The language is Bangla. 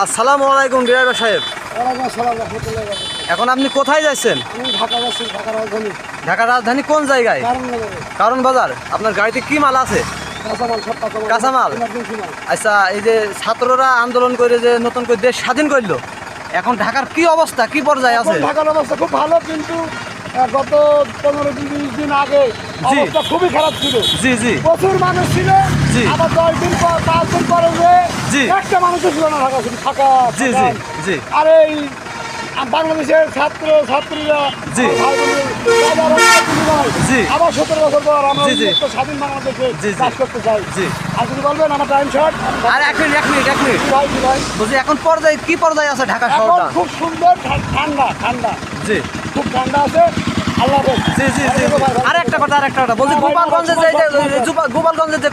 আসসালামু আলাইকুম ড্রাইভার সাহেব। এখন আপনি কোথায় যাচ্ছেন? ঢাকা রাজধানী কোন জায়গায়? কারণ বাজার। আপনার গাড়িতে কি মাল আছে? কাঁচামাল। আচ্ছা, এই যে ছাত্ররা আন্দোলন করে যে নতুন করে দেশ স্বাধীন করলো, এখন ঢাকার কি অবস্থা, কি পর্যায়ে আছে? ঢাকার অবস্থা খুব ভালো, কিন্তু গত 15-20 দিন আগে অবস্থা খুবই খারাপ ছিল। জি জি প্রচুর মানুষ ছিল। জি। আবার 10 দিন পর 5 দিন পরে জি। একটা মানুষও ছিল না, ঢাকা শুধু ফাঁকা। জি জি জি আর এই বাংলাদেশের ছাত্রীরা জি। জি। আবার 17 বছর পর আমরা জি, জি। একটা স্বাধীন বাংলাদেশে জি, জি। কাজ করতে চাই। জি। আর যদি বলবেন আমার টাইম শর্ট। আর এক মিনিট ভাই বলছি, এখন পর্যায়ে কি পর্যায়ে আছে ঢাকা এখন শহরটা? খুব সুন্দর, ঠান্ডা জি খুব ঠান্ডা আছে। আল্লাহ হাফেজ। জি জি জি। আর একটা কথা বলছি, গোপালগঞ্জে যে গোপালগঞ্জের যে